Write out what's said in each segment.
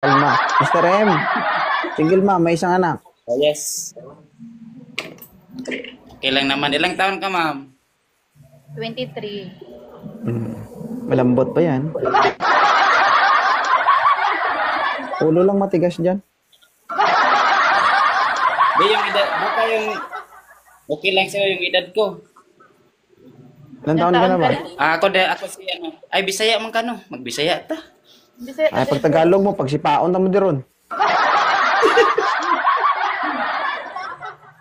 Kalma. Mr. M, single ma'am, may isang anak. Oh, yes. Okay lang naman. Ilang taon ka, ma'am? 23. Malambot pa yan. Ulo lang matigas dyan. Di yung edad, baka yung okay lang sa'yo yung edad ko. Ilang taon ka na ba? Ako si ano. Ay, Bisaya man ka no? Magbisaya ta. Ay, pag Tagalog mo, pag sipaon tamo di ron.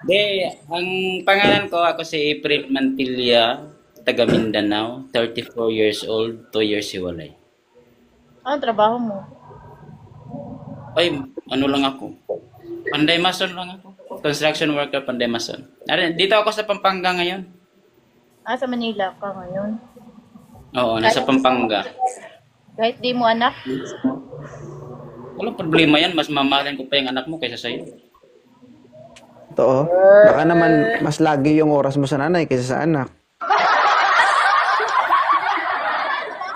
Di, ang pangalan ko, ako si April Mantilla, taga Mindanao, 34 years old, 2 years hiwalay. Ano trabaho mo? Ay, ano lang ako? Panday mason lang ako. Construction worker, panday mason. Dito ako sa Pampanga ngayon. Sa Manila ka ngayon. Oo, nasa Pampanga. Kahit di mo anak? Walang problema yan. Mas mamahalin ko pa yung anak mo kaysa sa'yo. Totoo. Baka naman mas lagi yung oras mo sa nanay kaysa sa anak.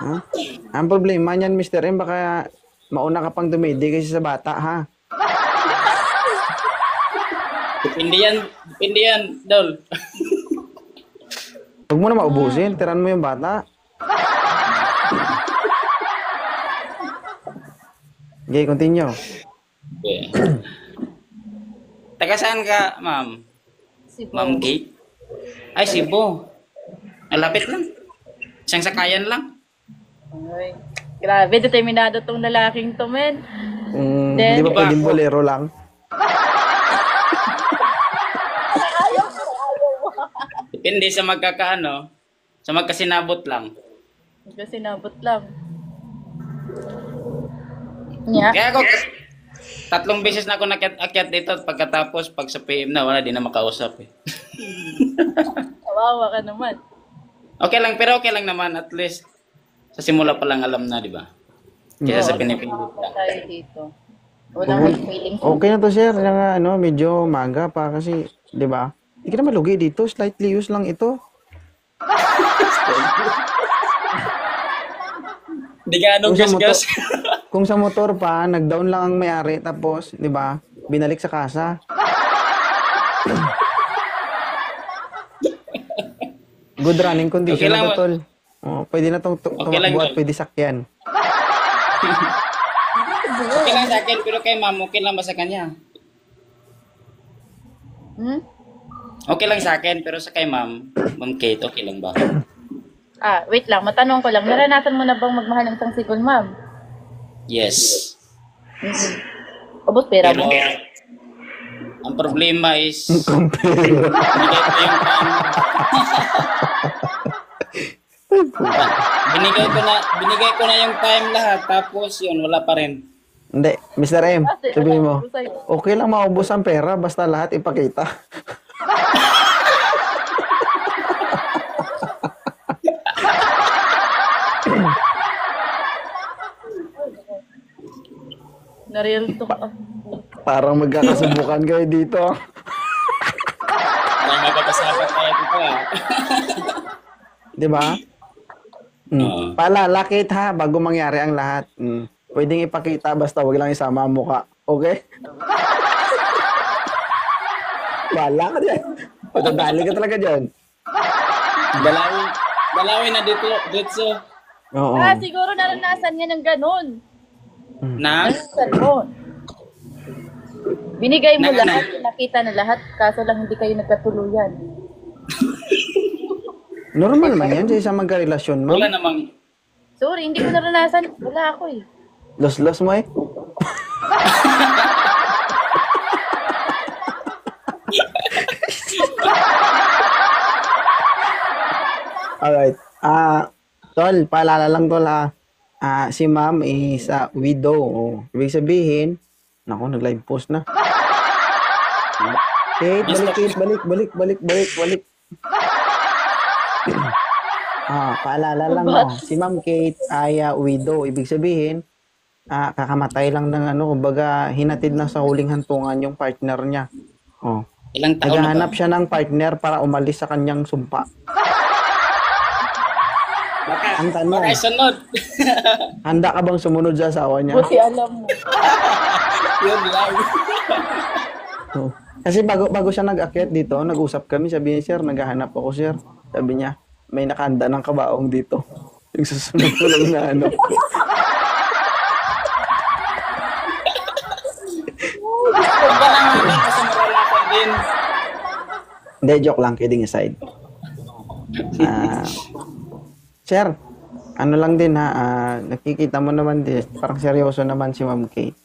Huh? Ang problema niyan, Mr. M, baka mauna ka pang dumidi kaysa sa bata, ha? Depende yan, Dol. Huwag mo na maubusin. Tiran mo yung bata. Okay, continue. Okay. Taga saan ka, ma'am? Cebu. Ma'am Kate? Ay, Cebu. Malapit lang. Isang sakayan lang. Ay, grabe, determinado tong lalaking to, men. Di ba Diba? pwedeng bolero lang? Depende sa magkakaano. Sa magkasinabot lang. Kasi nabot lang. Nya? Kaya ako, 3 beses na ako nakiakyat dito at pagkatapos, pag sa PM na, wala, di na makausap eh. Kawawa ka naman. Okay lang, pero okay lang naman. At least, sa simula pa lang alam na, di ba? Kaya sa pinipilit lang. Tayo dito. Walang may feeling. Okay na to, sir. Nga, medyo maga pa kasi, di ba? Hindi ka na malugi dito. Slightly used lang ito. Di ka anong gas-gas. Kung sa motor pa, nag-down lang ang may-ari. Tapos, di ba, binalik sa kasa. Good running condition Okay lang, na to, tol. Oh, pwede na itong Okay lang, tumakbo at tol. pwede sakyan. Okay lang sa akin, pero kay ma'am, okay lang ba sa kanya? Okay lang sa akin, pero sa kay ma'am, Ma'am Kate, okay lang ba? Wait lang, matanong ko lang. Naranasan mo na bang magmahal ng isang single mom? Yes. Ubus pera Pero, mo? ang problema is, Compare. binigay ko na yung time lahat, tapos yun, wala pa rin. Hindi, Mr. M, sabihin mo, okay lang maubos ang pera, basta lahat ipakita. Na-real to ka. Parang magkakasubukan kayo dito. Parang magkakasama tayo dito ah. Di ba? Oo. Paalala, Kate, ha, bago mangyari ang lahat. Pwedeng ipakita, basta wag lang isama ang mukha. Okay? Wala ka dyan. Patadali ka talaga dyan. Dalawin na dito. Oo. Siguro naranasan niya ng ganun. Na? Ganun. Binigay mo Na- lahat, nakita na lahat, kaso lang hindi kayo nagkatuluyan. Normal man yan sa isang magkarelasyon, Wala ma'am. namang, Sorry, hindi ko naranasan. Wala ako eh. Los-los mo eh. Alright. Tol, paalala lang tol ha. Si ma'am is widow. Oh. Ibig sabihin, naku, nag-live post na. Kate, balik. Paalala lang mo. Si Ma'am Kate ay widow. Ibig sabihin, kakamatay lang ng kumbaga, hinatid na sa huling hantungan yung partner niya. Oh. ilang taon na ba? Naghahanap siya ng partner para umalis sa kanyang sumpa. Ang tanong, Baka isunod. handa ka bang sumunod sa asawa niya? Buti alam mo. Yun lang. Oo. Kasi bago siya nag-akyat dito, nag-usap kami, sabi niya, sir, naghahanap ako, sir. Sabi niya, may nakahanda ng kabaong dito. Yung susunod ko lang na ano. Kung ba naman kasi maralasan din. Hindi, joke lang, kidding aside. Ah, sir, ano lang din ha, nakikita mo naman din, parang seryoso naman si Ma'am Kate.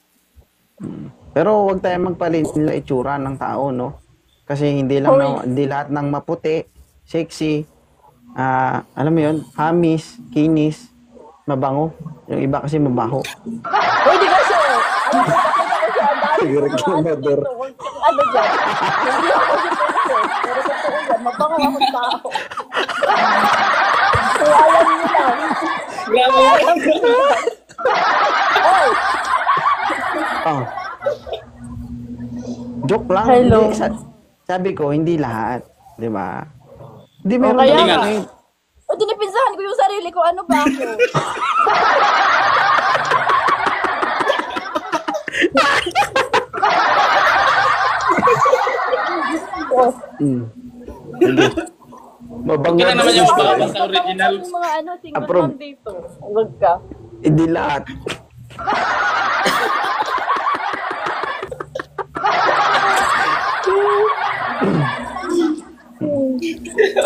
Pero huwag tayo magpalit nila itsura ng tao, no? Kasi hindi lang hindi lahat ng maputi, sexy, alam mo yun, hamis, kinis, mabango. Yung iba kasi mabaho. Uy, di ka sure. Ano ba nakita ko siya? Ang dami Siguro ko mga kilometer. dito. Ano dyan? Hindi ako dito sure. Pero totoo yan. Mabango akong tao. Kaya alam niyo lang. Grabe. Oy! Oh. Joke lang. Hello. Hindi, sabi ko, hindi lahat. Di ba? Hindi O meron kaya din nga. ngayon. O dinipinsahan ko yung sarili ko. Ano ba ako? Oh, Mm. Hindi. Mabango Okay lang naman na yung siya. mabango sa original. yung mga ano, single Approve. mom dito. Huwag ka. Hindi lahat.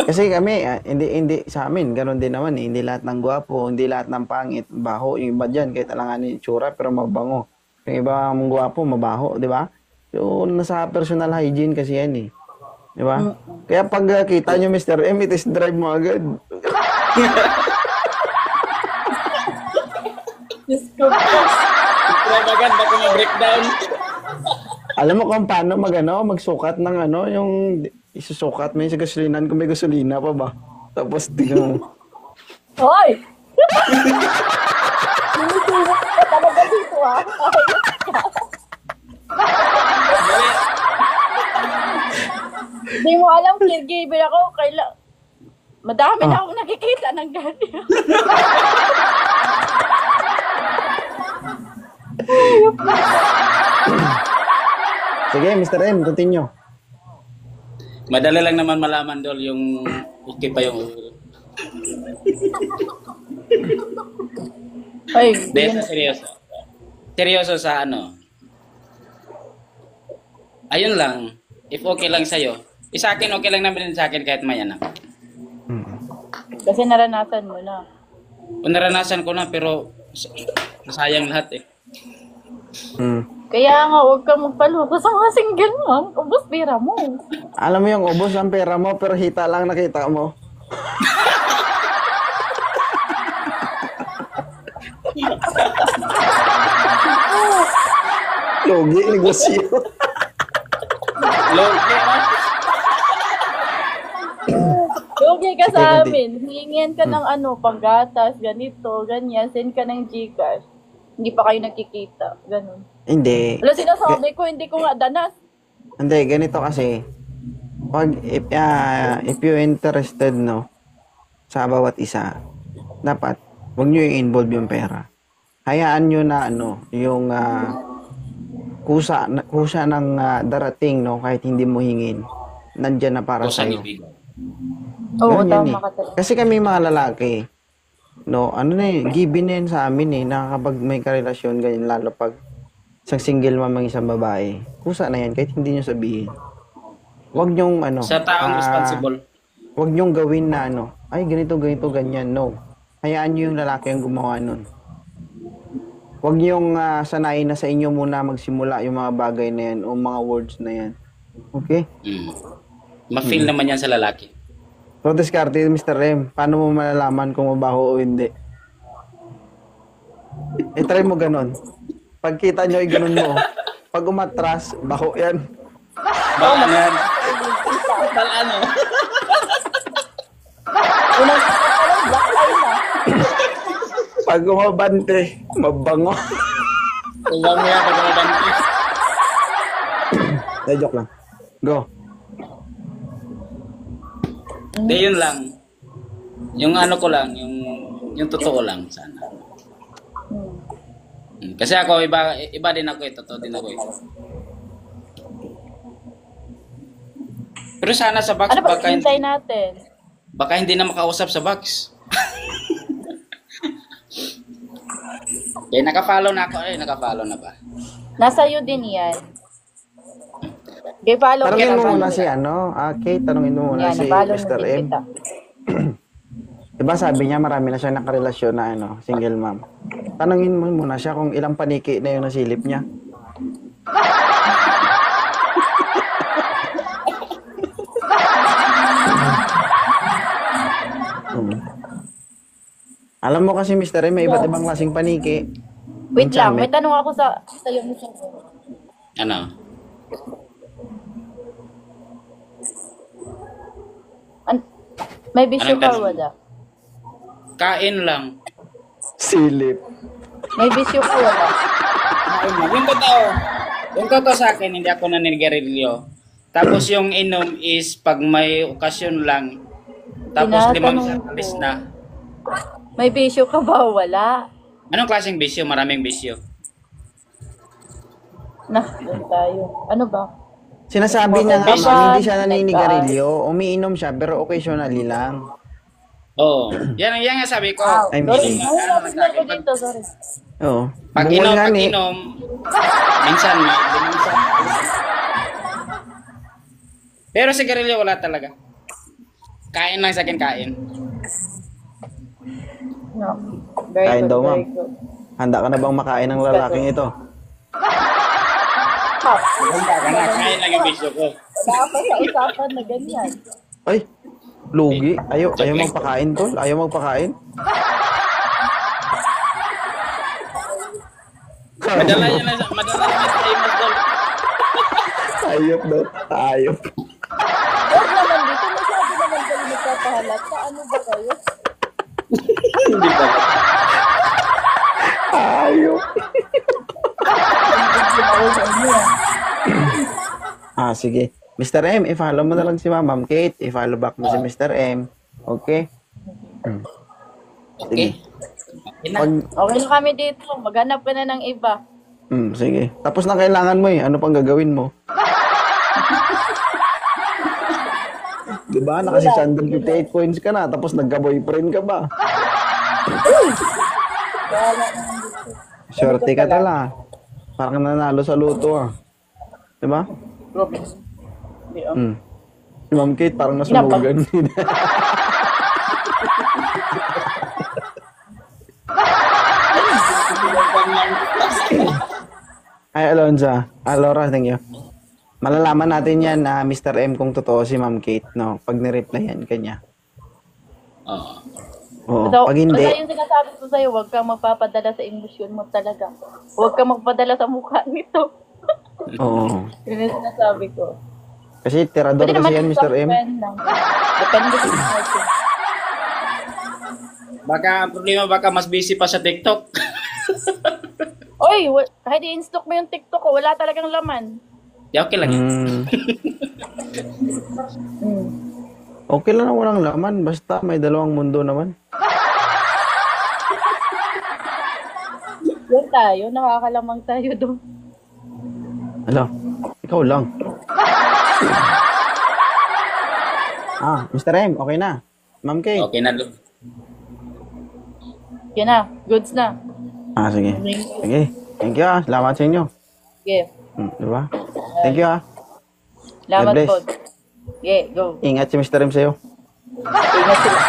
Kasi kami, hindi sa amin, ganoon din naman eh. Hindi lahat ng gwapo, hindi lahat ng pangit, baho. Yung iba dyan, kahit alanganin yung tsura, pero mabango. Yung iba mong gwapo, mabaho, di ba? So, nasa personal hygiene kasi yan eh. Di ba? Kaya pag kita nyo, Mr. M, itis drive mo agad. Diyos ko po. Extravagant, baka ma-breakdown. Alam mo kung paano magsukat ng ano, yung isusukat mo yung sa gasolinan kung may gasolina pa ba? Tapos tingnan mo. Hoy! Sinisilip ka talaga dito ah. Hindi mo alam, caregiver ako. Madami na akong nakikita ng ganyan. Sige, Mr. M, continue. Madali lang naman malaman dol yung okay pa yung Ay, Dahil sa seryoso. Seryoso sa ano. Ayun lang. If okay lang sa'yo. Sa akin, okay lang naman din sa akin kahit may anak. kasi naranasan mo na. O naranasan ko na pero nasayang lahat eh. Hmm. Kaya nga, huwag kang magpaluko sa mga single mom. Ubus pera mo. Alam mo yung ubos ang pera mo, pero hita lang nakita mo. Logi, negosyo. Logi na. Okay ka sa Okay, amin. Hingin ka ng ano, panggatas, ganito, ganyan. Send ka ng Gcash. Hindi pa kayo nagkikita. Ganun. Hindi. Wala sinasabi ko, hindi ko nga danas. Hindi, ganito kasi. Pag, if you interested, no, sa bawat isa, dapat, huwag nyo i-involve yung pera. Hayaan nyo na, ano, yung, kusa ng darating, no, kahit hindi mo hingin. Nandyan na para Kusang sa'yo. ibig. Oo, Ganun yan tama ka talaga. Kasi kami mga lalaki, no, ano na given na yan sa amin na kapag may karelasyon, ganyan, lalo pag isang single mom ang isang babae, kusa na yan, kahit hindi nyo sabihin. Huwag nyong, ano, Sa taong responsible. huwag nyong gawin na, ano, ay, ganito, ganyan, no. Hayaan nyo yung lalaki ang gumawa nun. Huwag nyong sanayin na sa inyo muna magsimula yung mga bagay na yan o mga words na yan. Okay? Ma-feel naman yan sa lalaki. So, diskarte, Mr. M, paano mo malalaman kung mabaho o hindi? I-try mo ganon. Pagkita nyo, ganon mo. Pag umatras, baho yan. Baka na yan. Tal ano? Unang kita pa lang, black eye na. Pag umabante, mabango. Huwag mo yan pag mabanti. Joke lang. Go. Hindi, yun lang. Yung ano ko lang, yung Yung totoo lang sana. Hmm. Kasi ako, iba din ako eh. Totoo din ako eh. Pero sana sa box, Ano ba, baka, hintay natin? baka hindi na makausap sa box. Eh, naka-follow na ako. Eh, naka-follow na ba? Nasa iyo din yan. Okay, follow Tanungin mo kita, muna follow si ano, Kate, tanungin mo muna Yan, si follow Mr. mo din M. kita. Diba sabi niya marami na siya nakarelasyon na ano, single mom. Tanungin mo muna siya kung ilang paniki na yung nasilip niya. Hmm. Alam mo kasi Mr. M, may iba't ibang klaseng paniki. Wait lang, Minsan, may tanong ako sa iyo mismo. Ano? May bisyo Anong ka, tanong? wala? Kain lang. silip. May bisyo ka, wala? Kain lang. Yung totoo sa akin, hindi ako naninigarilyo. Tapos yung inom is pag may okasyon lang. Tapos limang Tinatanong isang alis ko. na. May bisyo ka ba, wala? Anong klaseng bisyo? Maraming bisyo. Doon tayo. Ano ba? Sinasabi niya nga, Dapat, ma'am, hindi siya like, naninigarilyo. Umiinom siya, pero occasionally lang. Oo. Yan nga sabi ko. Wow. Ay, Sorry, Miss. ko dito, sorry. Oo. Pag Bungol inom, nga pag ni. inom, minsan may, minsan. Pero sigarilyo wala talaga. Kain lang sa akin, kain. No. Very Kain good, daw, very ma'am. good. Handa ka na bang makain ng lalaking ito? Ha, Kain lang yung bisyo ko. wala pa sa usapan na ganyan. Ay, lugi. Ayaw magpakain, tol. Ayaw magpakain. Madala yan sa famous doon. Ayop daw. Ayop. Huwag naman dito, masyado naman kayo nagpapahalata. Ano ba kayo? Hindi ba? Ayop. Ako sa inyo. Sige. Mr. M, i-follow mo na lang si Ma'am Kate. I-follow back mo si Mr. M. Okay? Okay. Okay na. Pag, Okay na kami dito. Maghanap ka na ng iba. sige. Tapos na kailangan mo eh. Ano pang gagawin mo? Diba? Naka 658 points ka na. Tapos nagka-boyfriend ka ba? Swerte ka tala. Parang nanalo sa luto ah. Diba? Hindi, oh. Si Ma'am Kate parang nasunugan din. Ay, Alonza. Laura, thank you. Malalaman natin yan na Mr. M kung totoo si Ma'am Kate, no? Pag nireplyan kanya. Oo. Oo. So, Pag hindi, basta yung sinasabi ko sa'yo, huwag kang magpapadala sa emosyon mo talaga. Huwag kang magpadala sa mukha nito. oo. Yun yung sinasabi ko. Kasi tirador Pwede kasi naman yan, yung Mr. M. friend lang. Depende sa situation. Baka ang problema mas busy pa sa TikTok. Oy, kahit i-instock mo yung TikTok ko, wala talagang laman. Yeah, okay lang. Okay lang na walang laman. Basta may dalawang mundo naman. Yan tayo, nakakalamang tayo doon. Hala, ikaw lang. Mr. M, okay na. Ma'am Kate. Okay na doon. Yan na, goods na. Sige. Sige. Thank you Salamat sa inyo. Yeah. Diba? Thank you Salamat God bless. po. Yeah, go. Ingat si Mr. M sa'yo. Ingat sila.